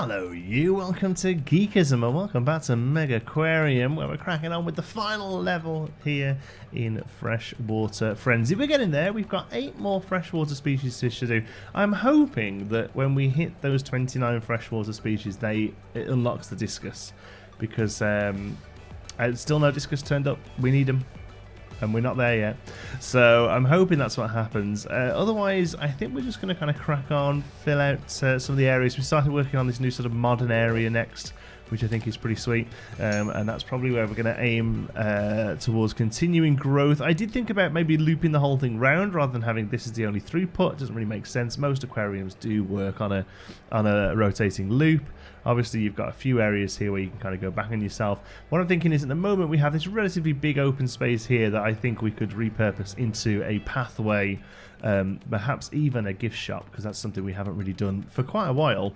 Hello you, welcome to Geekism and welcome back to Megaquarium, where we're cracking on with the final level here in Freshwater Frenzy. We're getting there, we've got 8 more freshwater species fish to do. I'm hoping that when we hit those 29 freshwater species, it unlocks the discus, because still no discus turned up. We need them. And we're not there yet, so I'm hoping that's what happens. Otherwise, I think we're just going to kind of crack on, fill out some of the areas. We started working on this new sort of modern area next, which I think is pretty sweet, and that's probably where we're going to aim towards continuing growth. I did think about maybe looping the whole thing round rather than having this as the only throughput. It doesn't really make sense. Most aquariums do work on a rotating loop. Obviously, you've got a few areas here where you can kind of go back on yourself. What I'm thinking is, at the moment, we have this relatively big open space here that I think we could repurpose into a pathway, perhaps even a gift shop, because that's something we haven't really done for quite a while,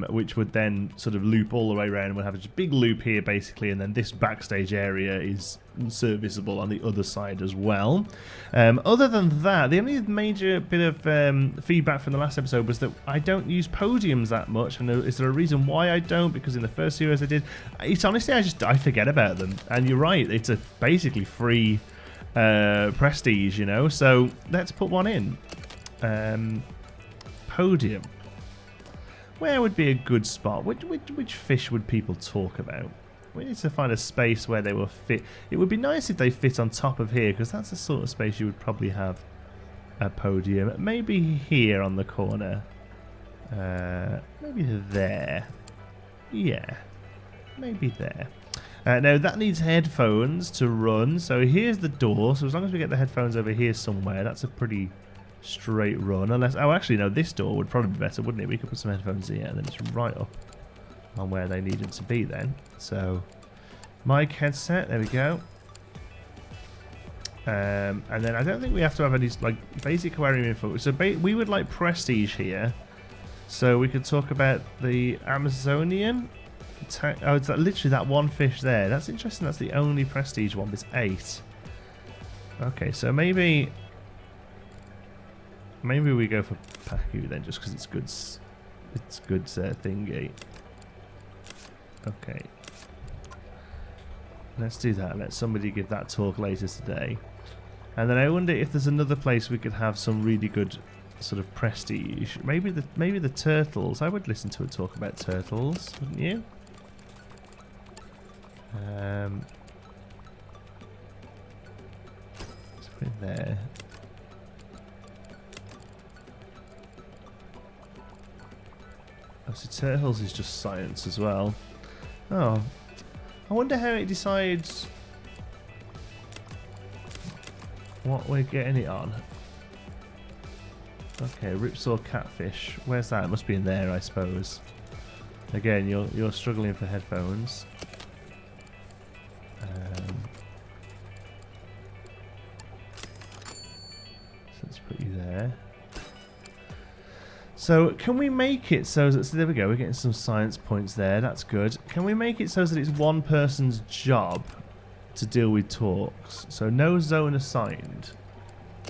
which would then sort of loop all the way around. We'll have a big loop here, basically, and then this backstage area is serviceable on the other side as well. Other than that, the only major bit of feedback from the last episode was that I don't use podiums that much. And is there a reason why I don't? Because in the first series I did. It's honestly, I forget about them. And you're right, it's a basically free prestige, you know. So let's put one in. Podium. Where would be a good spot? Which fish would people talk about? We need to find a space where they will fit. It would be nice if they fit on top of here, because that's the sort of space you would probably have a podium. Maybe here on the corner. Maybe there. Yeah. Maybe there. Now, that needs headphones to run. So here's the door. So as long as we get the headphones over here somewhere, that's a pretty straight run. Unless, oh, actually, no, this door would probably be better, wouldn't it? We could put some headphones here, and then it's right up on where they need them to be then. So mic headset, there we go. And then I don't think we have to have any like basic aquarium info. So we would like prestige here, so we could talk about the Amazonian. Oh, it's literally that one fish there. That's interesting. That's the only prestige one. There's 8. Okay, so maybe we go for Pacu then, just because it's good. It's good thingy. Okay, let's do that. Let somebody give that talk later today. And then I wonder if there's another place we could have some really good sort of prestige. Maybe the turtles. I would listen to a talk about turtles, wouldn't you? Let's put it there. Oh, so turtles is just science as well. Oh, I wonder how it decides what we're getting it on. Okay, ripsaw catfish. Where's that? It must be in there, I suppose. Again, you're struggling for headphones. So let's put you there. So can we make it so there we go, we're getting some science points there, that's good. Can we make it so that it's one person's job to deal with talks? So no zone assigned.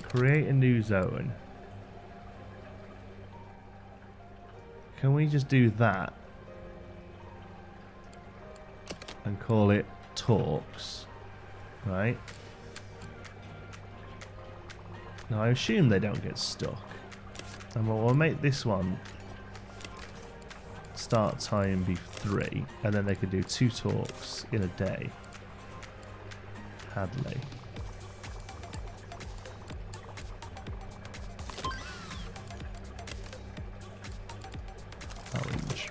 Create a new zone. Can we just do that? And call it talks, right? Now I assume they don't get stuck. And we'll make this one start time be 3, and then they can do 2 talks in a day. Hadley. Orange.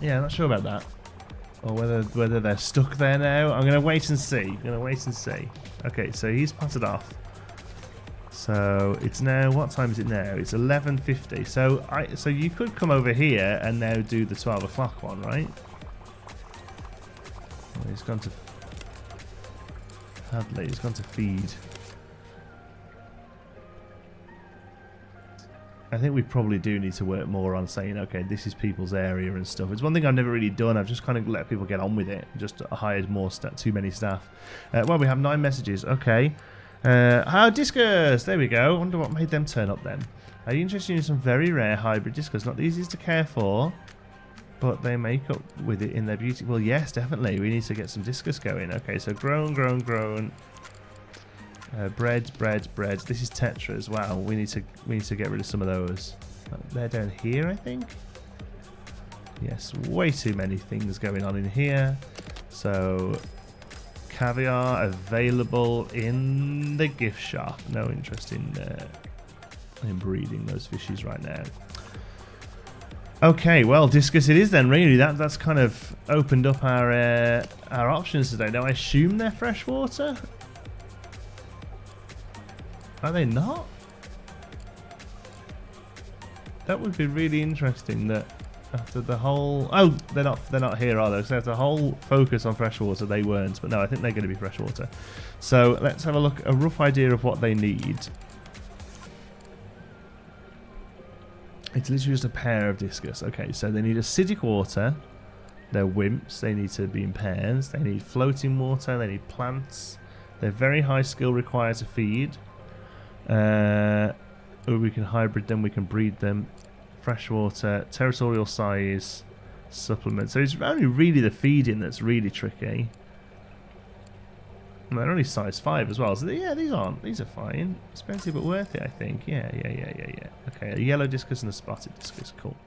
Yeah, I'm not sure about that. Or whether they're stuck there now. I'm gonna wait and see. Okay, so he's potted off. So it's now, what time is it now? It's 11:50. So you could come over here and now do the 12 o'clock one, right? Well, he's gone to Hadley. He's gone to feed. I think we probably do need to work more on saying, okay, this is people's area and stuff. It's one thing I've never really done. I've just kind of let people get on with it. Just hired too many staff. Well, we have 9 messages. Okay. Discus! There we go. I wonder what made them turn up then. Are you interested in some very rare hybrid discus? Not the easiest to care for. but they make up with it in their beauty. Well, yes, definitely. We need to get some discus going. Okay, so grown. Bread. This is tetra as well. We need to get rid of some of those. They're down here, I think. Yes, way too many things going on in here. So caviar available in the gift shop. No interest in breeding those fishes right now. Okay, well, discus it is then. Really, that's kind of opened up our options today. Now, I assume they're freshwater. Are they not? That would be really interesting. That after the whole they're not here, are they? So after the whole focus on freshwater, they weren't. But no, I think they're going to be freshwater. So let's have a rough idea of what they need. It's literally just a pair of discus. Okay, so they need acidic water. They're wimps. They need to be in pairs. They need floating water. They need plants. They're very high skill required to feed. We can hybrid them. We can breed them. Freshwater, territorial size, supplement. So it's only really the feeding that's really tricky. And they're only size 5 as well. So yeah, these are fine. Expensive but worth it, I think. Yeah. Okay, a yellow discus and a spotted discus. Cool.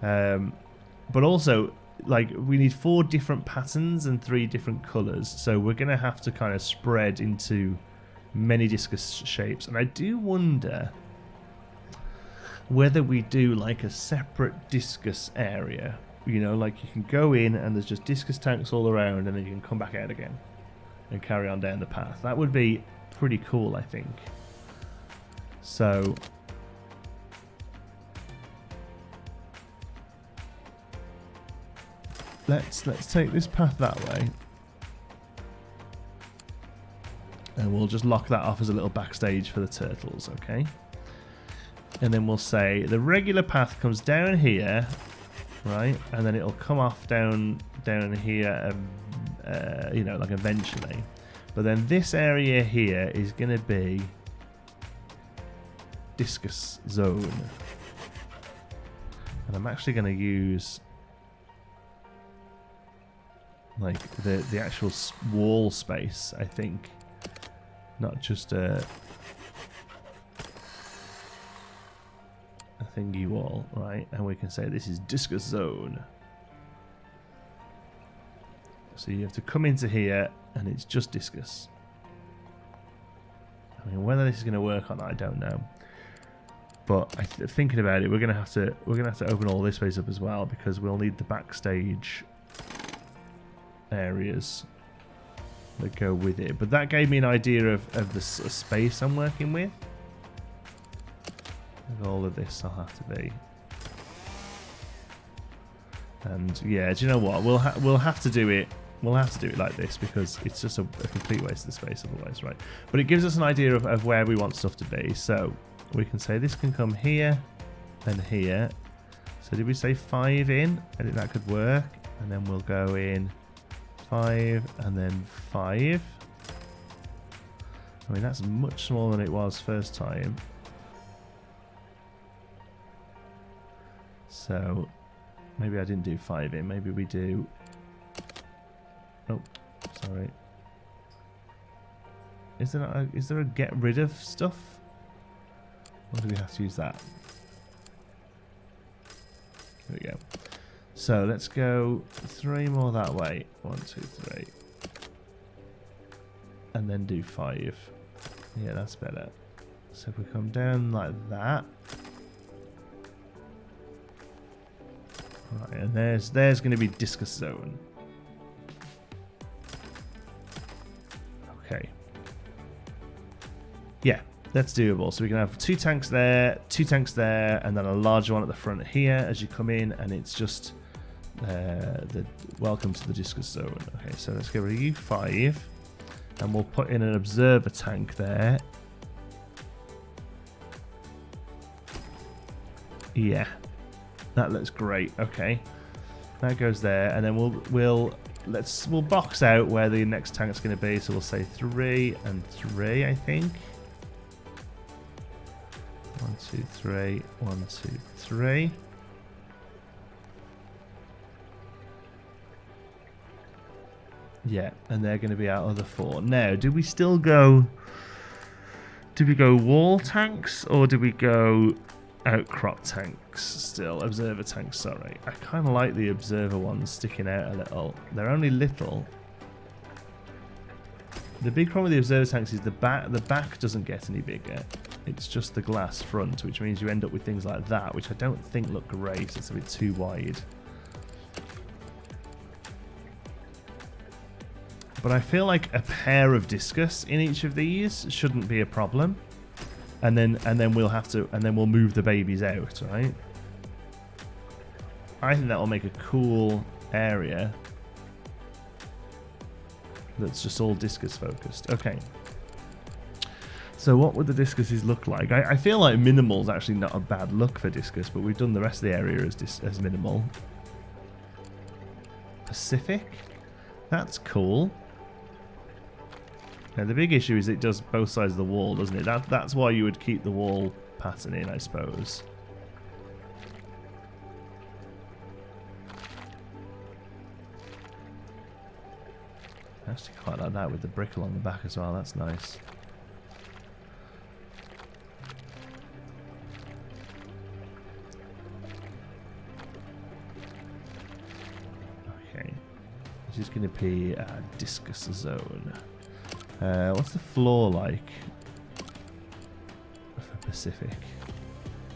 But also, like, we need 4 different patterns and 3 different colours. So we're going to have to kind of spread into many discus shapes. And I do wonder whether we do like a separate discus area. You know, like you can go in and there's just discus tanks all around and then you can come back out again and carry on down the path. That would be pretty cool, I think. So let's take this path that way. And we'll just lock that off as a little backstage for the turtles, okay? And then we'll say the regular path comes down here, right? And then it'll come off down here, you know, like eventually. But then this area here is going to be Discus Zone. And I'm actually going to use like the actual wall space, I think. Not just a thingy wall, right? And we can say this is Discus Zone. So you have to come into here and it's just discus. I mean, whether this is going to work or not, I don't know. But thinking about it, we're gonna have to open all this space up as well because we'll need the backstage areas that go with it. But that gave me an idea of the space I'm working with. And all of this will have to be. And yeah, do you know what? We'll have to do it. We'll have to do it like this because it's just a complete waste of space otherwise, right? But it gives us an idea of where we want stuff to be. So we can say this can come here and here. So did we say 5 in? I think that could work. And then we'll go in 5 and then 5. I mean, that's much smaller than it was first time. So maybe I didn't do 5 in. Maybe we do... Oh, sorry. Is there a get rid of stuff? Or do we have to use that? There we go. So let's go 3 more that way. 1, 2, 3. And then do 5. Yeah, that's better. So if we come down like that. Right, and there's going to be Discus Zone. Okay. Yeah, that's doable. So we can have 2 tanks there, 2 tanks there, and then a larger one at the front here as you come in, and it's just the welcome to the Discus Zone. Okay, so let's get rid of you 5, and we'll put in an observer tank there. Yeah, that looks great. Okay, that goes there, and then we'll box out where the next tank's going to be. So we'll say 3 and 3, I think. 1, 2, 3. 1, 2, 3. Yeah, and they're going to be our other 4. Now, do we still go... Do we go wall tanks or do we go outcrop tanks still? Observer tanks, sorry. I kind of like the observer ones sticking out a little. They're only little. The big problem with the observer tanks is the back doesn't get any bigger. It's just the glass front, which means you end up with things like that, which I don't think look great. It's a bit too wide. But I feel like a pair of discus in each of these shouldn't be a problem. And then we'll move the babies out, right? I think that will make a cool area that's just all discus focused. Okay. So what would the discuses look like? I feel like minimal is actually not a bad look for discus, but we've done the rest of the area as minimal. Pacific? That's cool. Now the big issue is it does both sides of the wall, doesn't it? That's why you would keep the wall pattern in, I suppose. I actually quite like that with the brick along the back as well. That's nice. Okay. This is going to be a Discus Zone. What's the floor like for Pacific?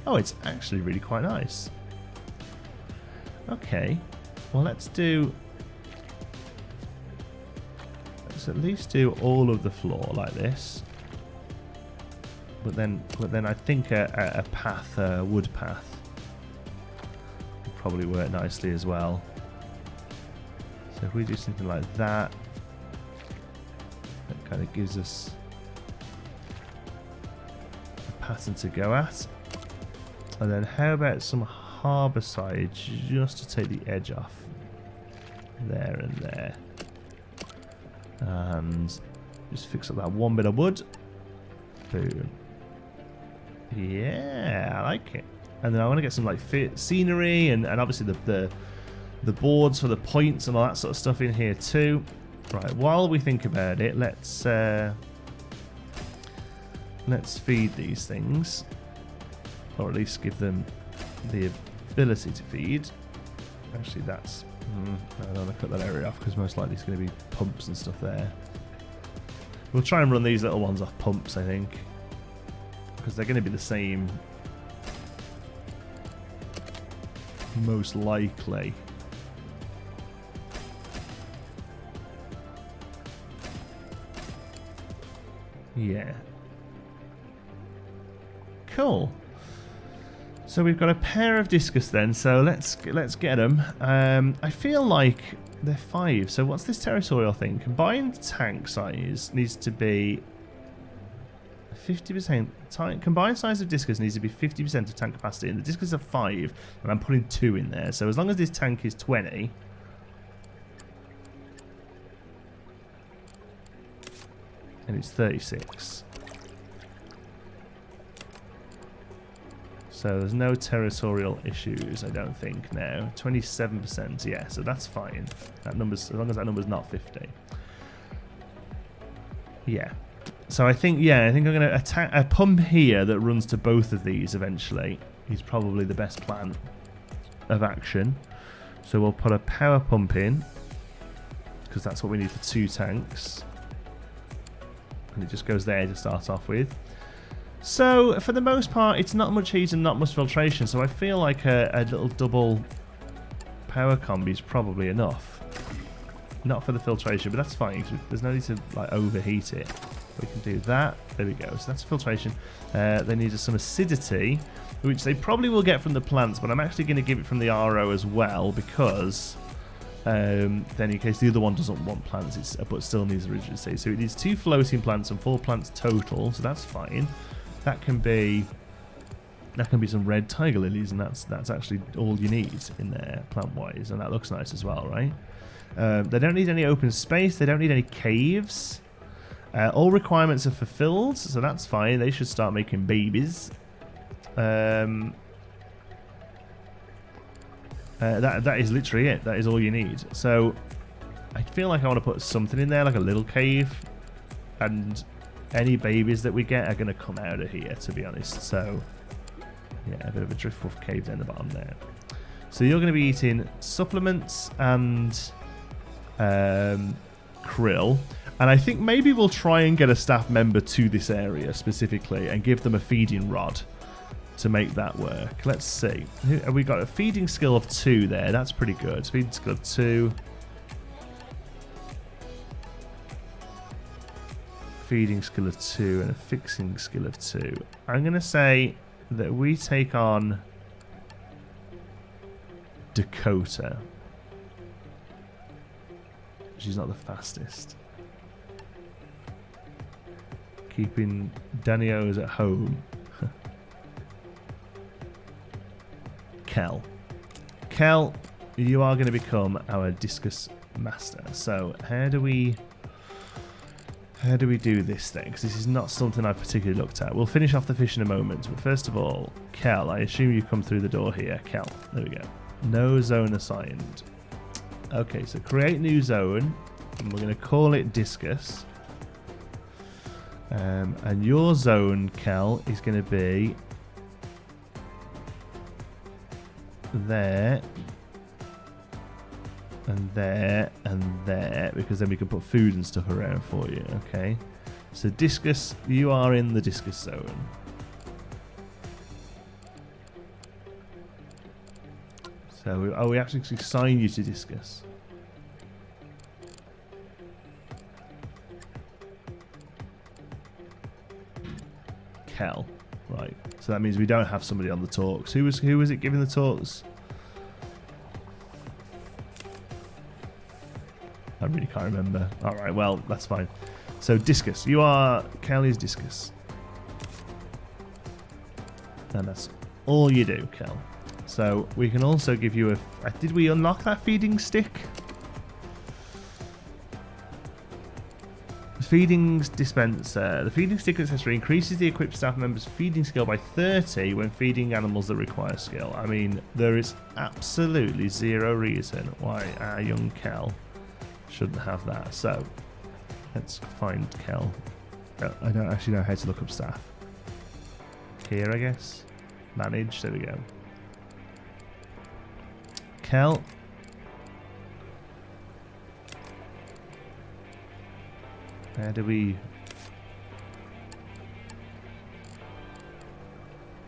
Oh, it's actually really quite nice. Okay, well let's at least do all of the floor like this. But then I think a path, a wood path, would probably work nicely as well. So if we do something like that. Kind of gives us a pattern to go at. And then how about some harbour side just to take the edge off there and there, and just fix up that one bit of wood. Boom. Yeah, I like it. And then I want to get some like scenery and obviously the boards for the points and all that sort of stuff in here too. Right, while we think about it, let's feed these things, or at least give them the ability to feed. Actually, that's I don't want to cut that area off because most likely it's going to be pumps and stuff there. We'll try and run these little ones off pumps, I think, because they're going to be the same, most likely. Yeah. Cool. So we've got a pair of discus then. So let's get them. I feel like they're 5. So what's this territorial thing? Combined tank size needs to be 50%. Combined size of discus needs to be 50% of tank capacity, and the discus are 5, and I'm putting 2 in there. So as long as this tank is 20. And it's 36. So there's no territorial issues, I don't think, now. 27%, yeah, so that's fine. That number's, as long as that number's not 50. Yeah. So I think I'm going to attack a pump here that runs to both of these eventually. Is probably the best plan of action. So we'll put a power pump in, because that's what we need for 2 tanks. And it just goes there to start off with. So for the most part, it's not much heat and not much filtration, so I feel like a little double power combi is probably enough. Not for the filtration, but that's fine, because there's no need to like overheat it. We can do that. There we go. So that's filtration. They need some acidity, which they probably will get from the plants, but I'm actually going to give it from the RO as well, because then in case the other one doesn't want plants, but still needs rigidity. So it needs 2 floating plants and 4 plants total, so that's fine. That can be some red tiger lilies, and that's actually all you need in there plant-wise, and that looks nice as well, right? They don't need any open space. They don't need any caves. All requirements are fulfilled, so that's fine. They should start making babies. That is literally it. That is all you need. So I feel like I want to put something in there, like a little cave, and any babies that we get are going to come out of here, to be honest. So yeah, a bit of a driftwood cave down the bottom there. So you're going to be eating supplements and krill. And I think maybe we'll try and get a staff member to this area specifically and give them a feeding rod to make that work. Let's see. We got a feeding skill of 2 there. That's pretty good. Feeding skill of 2. Feeding skill of 2 and a fixing skill of 2. I'm going to say that we take on Dakota. She's not the fastest. Keeping Danny-O's at home. Kel. Kel, you are going to become our discus master. So how do we do this thing? Because this is not something I've particularly looked at. We'll finish off the fish in a moment. But first of all, Kel, I assume you come through the door here. Kel, there we go. No zone assigned. Okay, so create new zone. And we're going to call it discus. And your zone, Kel, is going to be there and there and there, because then we can put food and stuff around for you. Okay, so discus, you are in the discus zone. So we actually assign you to discus. Kel, right? So that means we don't have somebody on the talks. Who was it giving the talks? I really can't remember. All right, well that's fine. So discus, you are Kelly's discus, and that's all you do, Kel. So we can also give you a. Did we unlock that feeding stick? Feeding dispenser. The feeding stick accessory increases the equipped staff member's feeding skill by 30 when feeding animals that require skill. I mean, there is absolutely zero reason why our young Kel shouldn't have that. So let's find Kel. I don't actually know how to look up staff. Here, I guess. Manage. There we go. Kel. How do we...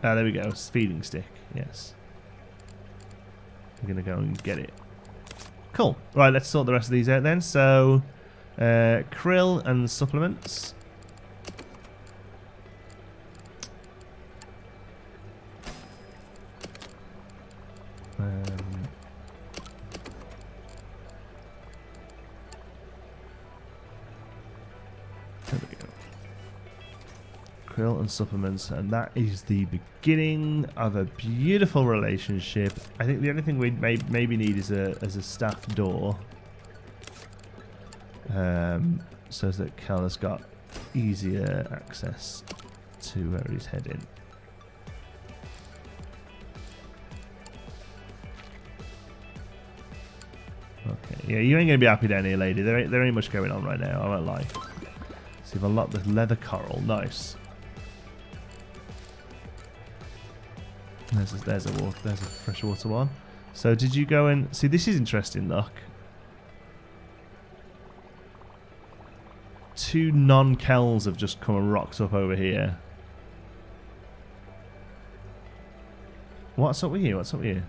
Ah, there we go. Feeding stick. Yes. I'm going to go and get it. Cool. Right, let's sort the rest of these out then. So, krill and supplements. And supplements, and that is the beginning of a beautiful relationship. I think the only thing we maybe need is a staff door, so that Kel has got easier access to where he's heading. Okay, yeah, you ain't gonna be happy down here, lady. There ain't much going on right now. I won't lie. See if I unlock the leather coral. Nice. There's a freshwater one. So did you go and see? This is interesting. Look, 2 non-Kels have just come and rocked up over here. What's up with you? What's up with you?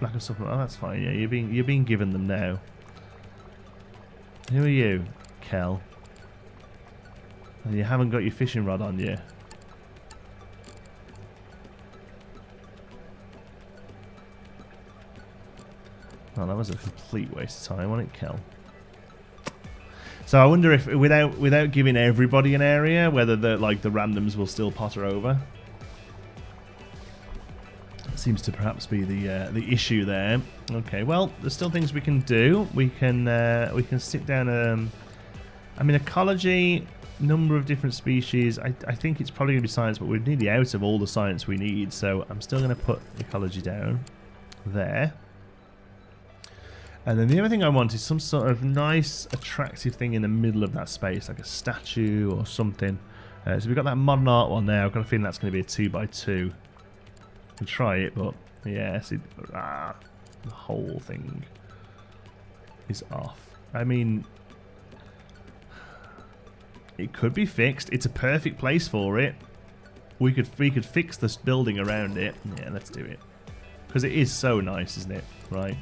Lack of supplement. Oh, that's fine. Yeah, you're being given them now. Who are you, Kel? And you haven't got your fishing rod on you. Oh, that was a complete waste of time, wasn't it, Kel? So I wonder if, without giving everybody an area, whether the randoms will still potter over. Seems to perhaps be the issue there. Okay, well, there's still things we can do. We can stick down. I mean, ecology, number of different species. I think it's probably gonna be science, but we're nearly out of all the science we need. So I'm still gonna put ecology down there. And then the other thing I want is some sort of nice, attractive thing in the middle of that space, like a statue or something. So we've got that modern art one there. I've got a feeling that's going to be a 2x2. We'll try it, but yes, the whole thing is off. I mean, it could be fixed. It's a perfect place for it. We could fix this building around it. Yeah, let's do it. Because it is so nice, isn't it? Right.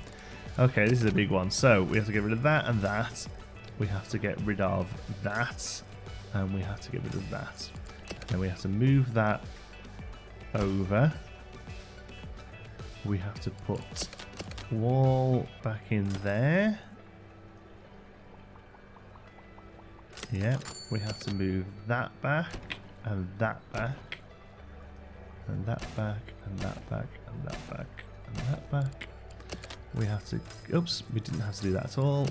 Okay, this is a big one. So we have to get rid of that and that. We have to get rid of that. And we have to get rid of that. And then we have to move that over. We have to put wall back in there. Yep. We have to move that back and that back. And that back and that back and that back and that back. We have to... Oops, we didn't have to do that at all.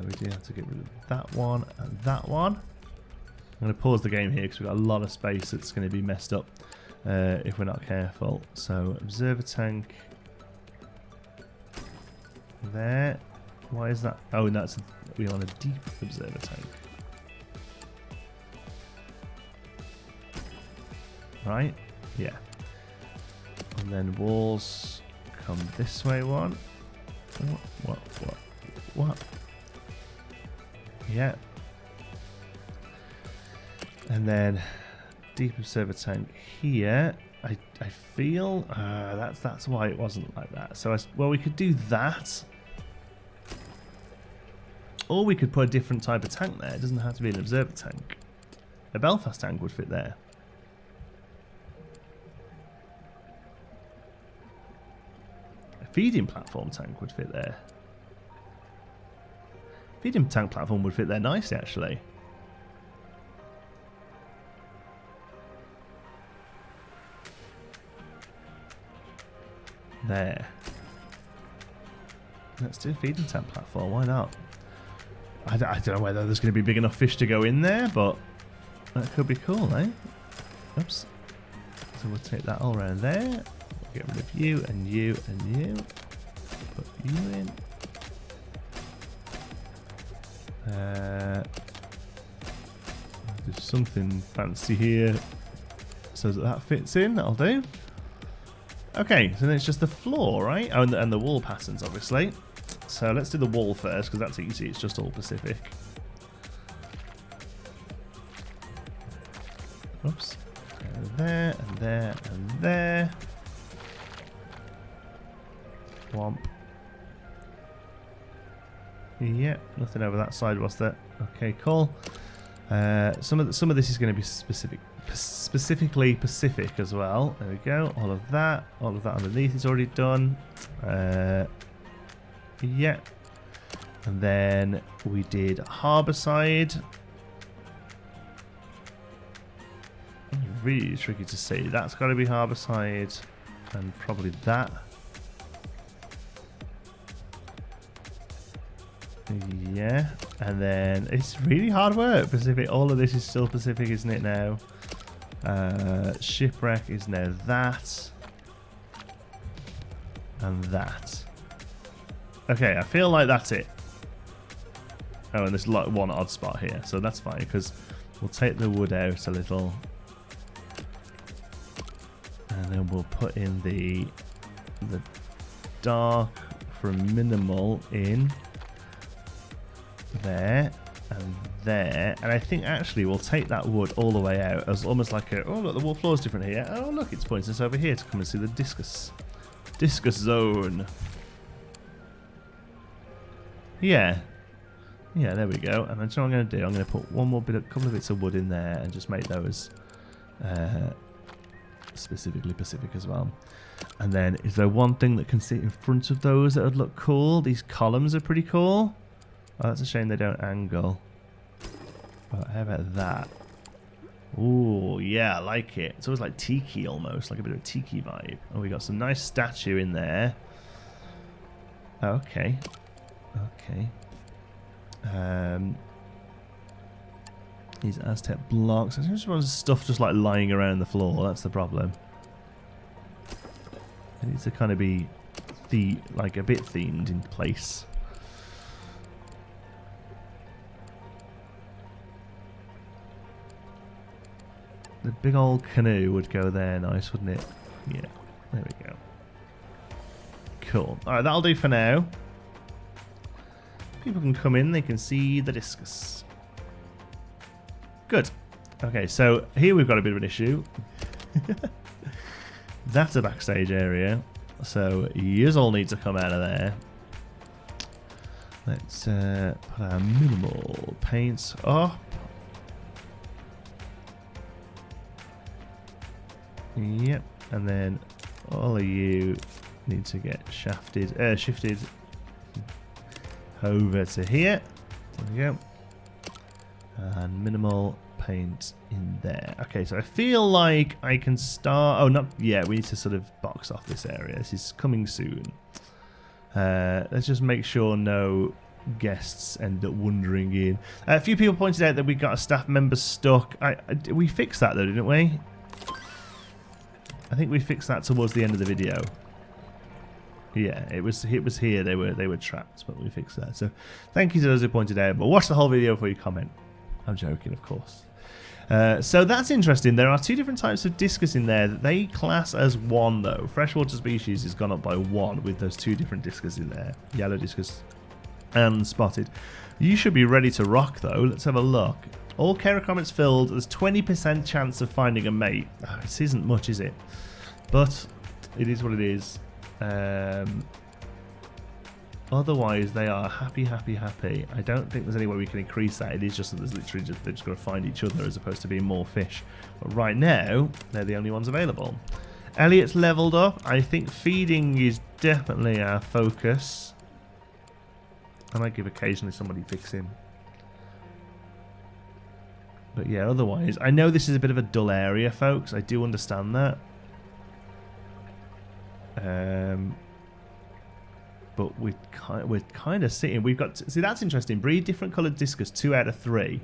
We do have to get rid of that one and that one. I'm going to pause the game here because we've got a lot of space that's going to be messed up if we're not careful. So, observer tank there. Why is that? Oh, and that's... we want a deep observer tank. Right? Yeah. And then walls come this way one. What? Yeah. And then deep observer tank here. I feel that's why it wasn't like that. So well, we could do that, or we could put a different type of tank there. It doesn't have to be an observer tank. A Belfast tank would fit there. A feeding platform tank would fit there. Feeding tank platform would fit there nicely, actually. There. Let's do a feeding tank platform. Why not? I don't know whether there's going to be big enough fish to go in there, but that could be cool, eh? Oops. So we'll take that all around there. We'll get rid of you and you and you. Put you in. There's something fancy here so that fits in. That'll do. Okay, so then it's just the floor, right? Oh, and the wall patterns, obviously. So let's do the wall first, because that's easy. It's just all Pacific. Oops. And there, and there, and there. Womp. Yep, nothing over that side, was there? Okay, cool. Some of this is going to be specifically Pacific as well. There we go. All of that underneath is already done. Yeah. And then we did Harbourside. Really tricky to see. That's got to be Harbourside, and probably that. Yeah, and then it's really hard work. Pacific, all of this is still Pacific, isn't it now? Shipwreck is now that. And that. Okay, I feel like that's it. Oh, and there's like one odd spot here, so that's fine, because we'll take the wood out a little. And then we'll put in the dark from minimal in. There and there, and I think actually we'll take that wood all the way out as almost like a... Oh look, the wall floor is different here. Oh look, it's pointing us over here to come and see the Discus Zone. Yeah, there we go. And that's what I'm going to do. I'm going to put a couple of bits of wood in there and just make those specifically Pacific as well. And then is there one thing that can sit in front of those that would look cool? These columns are pretty cool. Oh, that's a shame they don't angle. But how about that? Ooh, yeah, I like it. It's always like tiki almost, like a bit of a tiki vibe. Oh, we got some nice statue in there. Okay. These Aztec blocks. I just want stuff just like lying around the floor. That's the problem. It needs to kind of be like a bit themed in place. The big old canoe would go there nice, wouldn't it? Yeah, there we go. Cool. Alright, that'll do for now. People can come in, they can see the discus. Good. Okay, so here we've got a bit of an issue. That's a backstage area, so yous all need to come out of there. Let's put our minimal paints up. Yep, and then all of you need to get shifted over to here. There we go. And minimal paint in there. Okay, so I feel like I can start... Oh, not yet. We need to sort of box off this area. This is coming soon. Let's just make sure no guests end up wandering in. A few people pointed out that we got a staff member stuck. We fixed that though, didn't we? I think we fixed that towards the end of the video. Yeah, it was here. They were trapped, but we fixed that. So thank you to those who pointed out. But watch the whole video before you comment. I'm joking, of course. So that's interesting. There are two different types of discus in there that they class as one, though. Freshwater species has gone up by 1 with those two different discus in there. Yellow discus and spotted. You should be ready to rock, though. Let's have a look. All care comments filled. There's 20% chance of finding a mate. Oh, this isn't much, is it? But it is what it is. Otherwise, they are happy. I don't think there's any way we can increase that. It is just that there's literally they're just going to find each other as opposed to being more fish. But right now, they're the only ones available. Elliot's leveled up. I think feeding is definitely our focus. I might give occasionally somebody fix him. But yeah, otherwise, I know this is a bit of a dull area, folks. I do understand that. But we're kind of sitting. We've got see that's interesting. Breed different coloured discus 2 out of 3,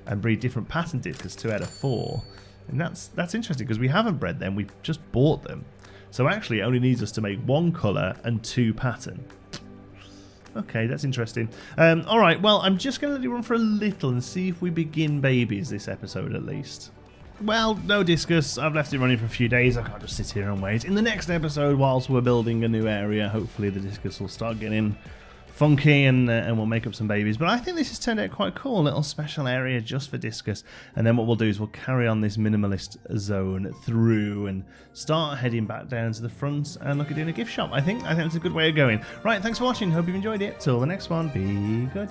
and breed different pattern discus 2 out of 4. And that's interesting because we haven't bred them. We've just bought them. So actually, it only needs us to make 1 colour and 2 pattern. Okay, that's interesting. All right, well, I'm just going to let you run for a little and see if we begin babies this episode at least. Well, no discus. I've left it running for a few days. I can't just sit here and wait. In the next episode, whilst we're building a new area, hopefully the discus will start getting funky and we'll make up some babies. But I think this has turned out quite cool. A little special area just for discus. And then what we'll do is we'll carry on this minimalist zone through and start heading back down to the front and look at doing a gift shop. I think that's a good way of going. Right, thanks for watching. Hope you've enjoyed it. Till the next one, be good.